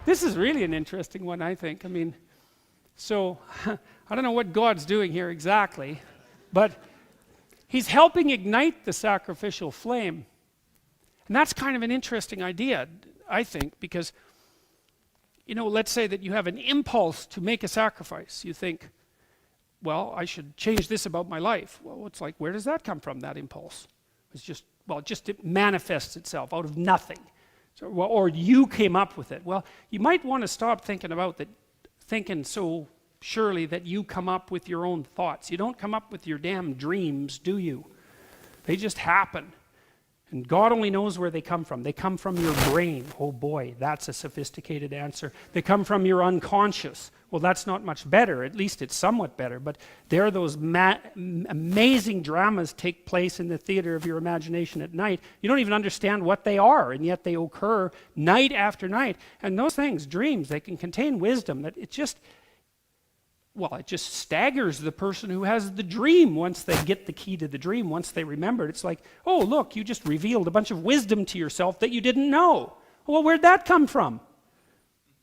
This is really an interesting one, I think. I mean, so I don't know what God's doing here exactly, but he's helping ignite the sacrificial flame. And that's kind of an interesting idea, I think, because, let's say that you have an impulse to make a sacrifice. You think, well, I should change this about my life. Well, it's like, where does that come from, that impulse? It's just, it manifests itself out of nothing. So, or you came up with it. Well, you might want to stop thinking about that, thinking so surely that you come up with your own thoughts. You don't come up with your damn dreams, do you? They just happen. And God only knows where they come from. They come from your brain. Oh boy, that's a sophisticated answer. They come from your unconscious. Well, that's not much better. At least it's somewhat better. But there those amazing dramas take place in the theater of your imagination at night. You don't even understand what they are, and yet they occur night after night. And those things, dreams, they can contain wisdom that it just staggers the person who has the dream once they get the key to the dream, once they remember it. It's like, oh, look, you just revealed a bunch of wisdom to yourself that you didn't know. Well, where'd that come from?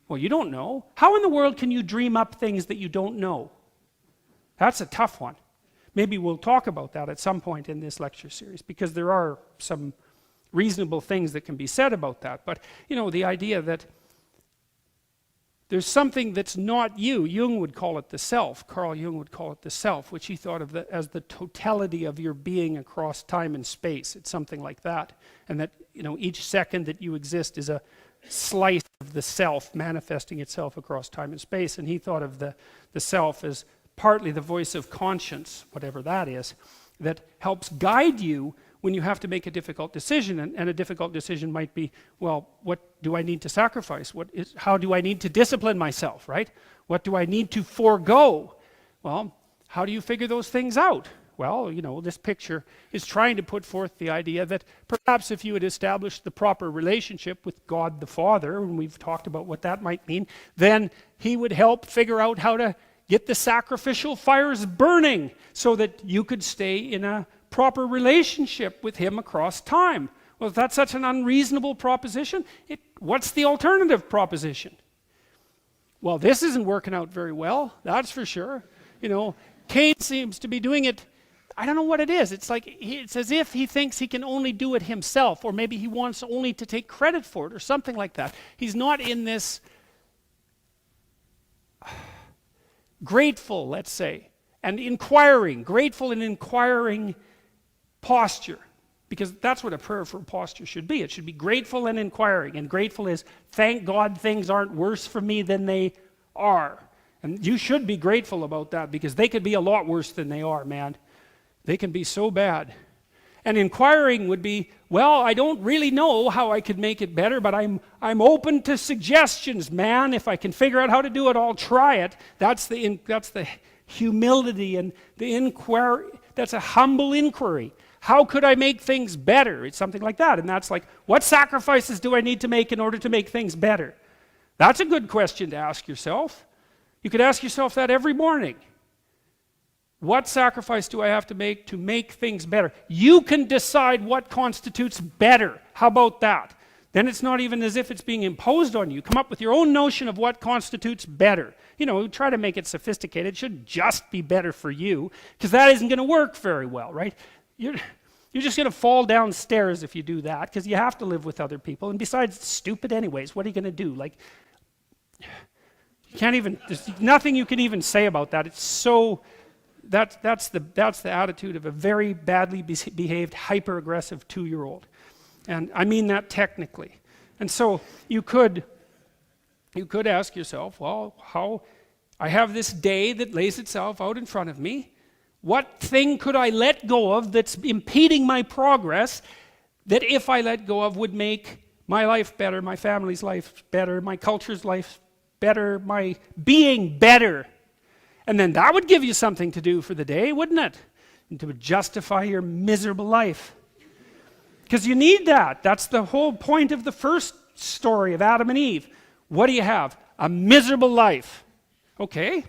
Well, you don't know. How in the world can you dream up things that you don't know? That's a tough one. Maybe we'll talk about that at some point in this lecture series, because there are some reasonable things that can be said about that. But, the idea that there's something that's not you. Jung would call it the self. Carl Jung would call it the self, which he thought of as the totality of your being across time and space. It's something like that. And that, each second that you exist is a slice of the self manifesting itself across time and space. And he thought of the self as partly the voice of conscience, whatever that is, that helps guide you when you have to make a difficult decision. And a difficult decision might be, well, what do I need to sacrifice? How do I need to discipline myself, right? What do I need to forego? Well, how do you figure those things out? Well, this picture is trying to put forth the idea that perhaps if you had established the proper relationship with God the Father, and we've talked about what that might mean, then he would help figure out how to get the sacrificial fires burning so that you could stay in a proper relationship with him across time. Well, if that's such an unreasonable proposition, what's the alternative proposition? Well, this isn't working out very well, that's for sure. Cain seems to be doing it, I don't know what it is. It's like, it's as if he thinks he can only do it himself, or maybe he wants only to take credit for it, or something like that. He's not in this grateful, let's say, and inquiring, grateful and inquiring posture, because that's what a prayer for posture should be. It should be grateful and inquiring, and grateful is, thank God things aren't worse for me than they are. And you should be grateful about that, because they could be a lot worse than they are, man. They can be so bad. And inquiring would be, well, I don't really know how I could make it better, but I'm open to suggestions, man. If I can figure out how to do it, I'll try it. That's the humility and the inquiry. That's a humble inquiry. How could I make things better? It's something like that. And that's like, what sacrifices do I need to make in order to make things better? That's a good question to ask yourself. You could ask yourself that every morning. What sacrifice do I have to make things better? You can decide what constitutes better. How about that? Then it's not even as if it's being imposed on you. Come up with your own notion of what constitutes better. Try to make it sophisticated. It should just be better for you, because that isn't going to work very well, right? You're just going to fall downstairs if you do that, because you have to live with other people. And besides, it's stupid anyways. What are you going to do? Like, you can't even, there's nothing you can even say about that. It's so, that's the attitude of a very badly behaved, hyper-aggressive 2-year-old. And I mean that technically. And so you could ask yourself, well, how I have this day that lays itself out in front of me. What thing could I let go of that's impeding my progress, that if I let go of would make my life better, my family's life better, my culture's life better, my being better? And then that would give you something to do for the day, wouldn't it? And to justify your miserable life. Because you need that. That's the whole point of the first story of Adam and Eve. What do you have? A miserable life. Okay.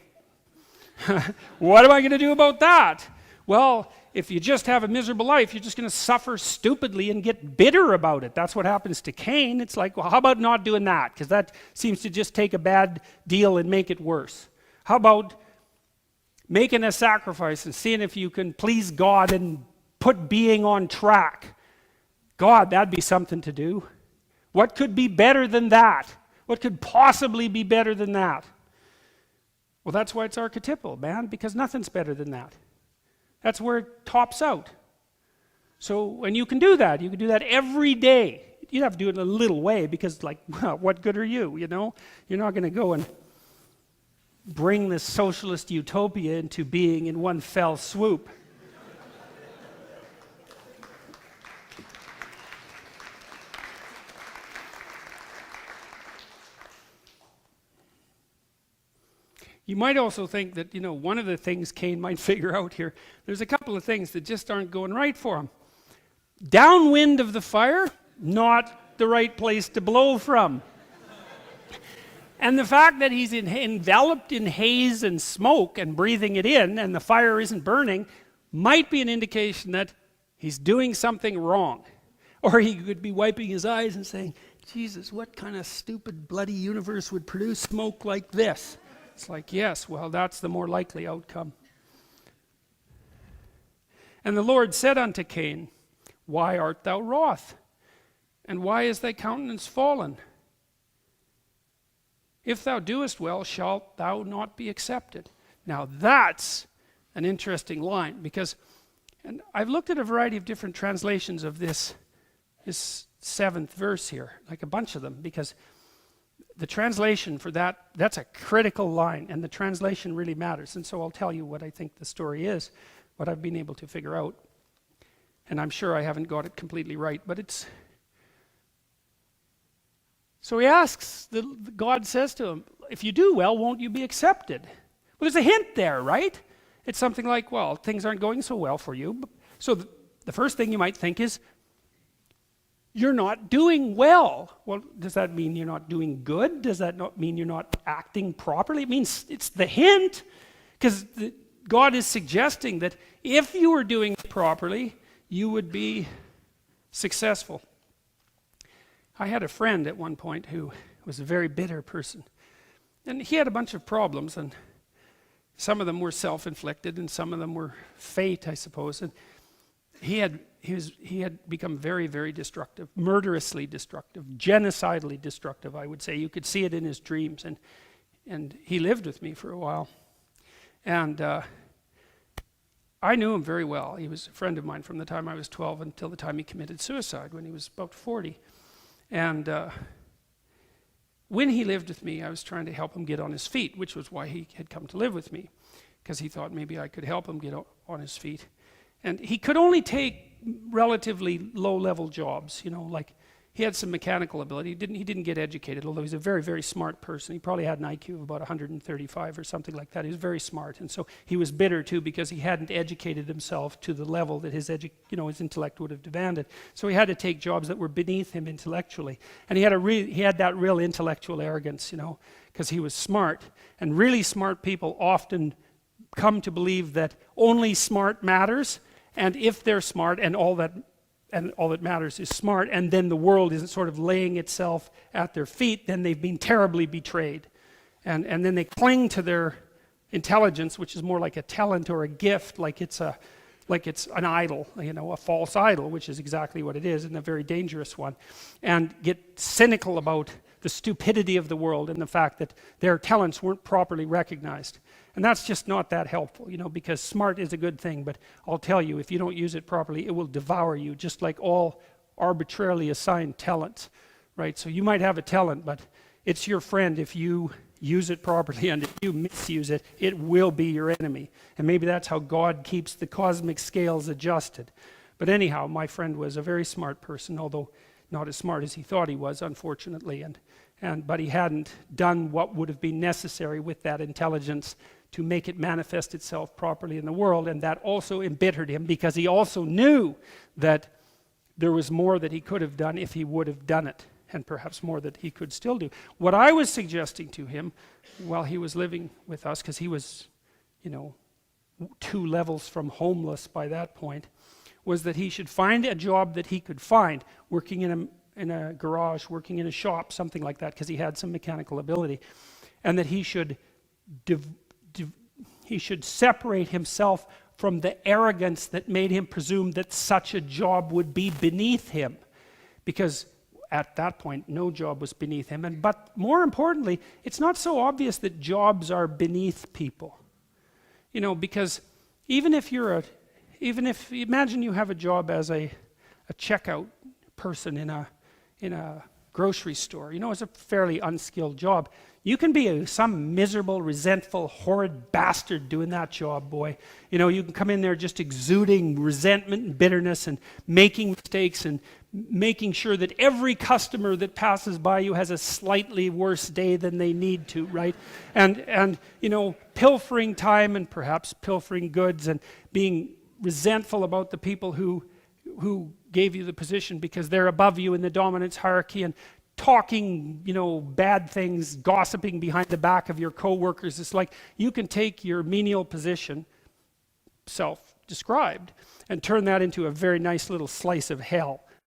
What am I going to do about that? Well, if you just have a miserable life, you're just going to suffer stupidly and get bitter about it. That's what happens to Cain. It's like, well, how about not doing that? Because that seems to just take a bad deal and make it worse. How about making a sacrifice and seeing if you can please God and put being on track? God, that'd be something to do. What could be better than that? What could possibly be better than that? Well, that's why it's archetypal, man, because nothing's better than that. That's where it tops out. So when you can do that every day. You have to do it in a little way because, like, well, what good are you, you know? You're not going to go and bring this socialist utopia into being in one fell swoop. You might also think that, you know, one of the things Cain might figure out here, there's a couple of things that just aren't going right for him. Downwind of the fire, not the right place to blow from. And the fact that he's enveloped in haze and smoke and breathing it in and the fire isn't burning might be an indication that he's doing something wrong. Or he could be wiping his eyes and saying, Jesus, what kind of stupid bloody universe would produce smoke like this? It's like, yes, well, that's the more likely outcome. And the Lord said unto Cain, why art thou wroth? And why is thy countenance fallen? If thou doest well, shalt thou not be accepted. Now that's an interesting line, because, and I've looked at a variety of different translations of this 7th verse here, like a bunch of them, because the translation for that's a critical line, and the translation really matters. And so I'll tell you what I think the story is, what I've been able to figure out. And I'm sure I haven't got it completely right, but it's... So he asks, God says to him, if you do well, won't you be accepted? Well, there's a hint there, right? It's something like, well, things aren't going so well for you. So the first thing you might think is, you're not doing well. Well, does that mean you're not doing good? Does that not mean you're not acting properly? It means it's the hint, because God is suggesting that if you were doing it properly, you would be successful. I had a friend at one point who was a very bitter person, and he had a bunch of problems, and some of them were self-inflicted, and some of them were fate, I suppose. And he had become very, very destructive, murderously destructive, genocidally destructive, I would say. You could see it in his dreams, and he lived with me for a while. And I knew him very well. He was a friend of mine from the time I was 12 until the time he committed suicide when he was about 40. And when he lived with me, I was trying to help him get on his feet, which was why he had come to live with me, because he thought maybe I could help him get on his feet. And he could only take relatively low-level jobs, you know, like he had some mechanical ability. He didn't get educated, although he's a very, very smart person. He probably had an IQ of about 135 or something like that. He was very smart, and so he was bitter too because he hadn't educated himself to the level that his intellect would have demanded. So he had to take jobs that were beneath him intellectually, and he had that real intellectual arrogance, you know, because he was smart. And really smart people often come to believe that only smart matters, and if they're smart and all that matters is smart, and then the world isn't sort of laying itself at their feet, then they've been terribly betrayed. And then they cling to their intelligence, which is more like a talent or a gift, like it's an idol, you know, a false idol, which is exactly what it is, and a very dangerous one, and get cynical about the stupidity of the world and the fact that their talents weren't properly recognized. And that's just not that helpful, you know, because smart is a good thing, but I'll tell you, if you don't use it properly, it will devour you, just like all arbitrarily assigned talents, right? So you might have a talent, but it's your friend if you use it properly, and if you misuse it, it will be your enemy. And maybe that's how God keeps the cosmic scales adjusted. But anyhow, my friend was a very smart person, although not as smart as he thought he was, unfortunately, but he hadn't done what would have been necessary with that intelligence to make it manifest itself properly in the world, and that also embittered him because he also knew that there was more that he could have done if he would have done it, and perhaps more that he could still do. What I was suggesting to him while he was living with us, because he was, you know, 2 levels from homeless by that point, was that he should find a job that he could find, working in a garage, working in a shop, something like that, because he had some mechanical ability, and that he should separate himself from the arrogance that made him presume that such a job would be beneath him, because at that point no job was beneath him. But more importantly, it's not so obvious that jobs are beneath people, because even if imagine you have a job as a checkout person in a grocery store, it's a fairly unskilled job. You can be some miserable, resentful, horrid bastard doing that job, boy. You can come in there just exuding resentment and bitterness and making mistakes and making sure that every customer that passes by you has a slightly worse day than they need to, right? And pilfering time and perhaps pilfering goods and being resentful about the people who gave you the position because they're above you in the dominance hierarchy, and talking, bad things, gossiping behind the back of your co-workers. It's like you can take your menial position, self-described, and turn that into a very nice little slice of hell.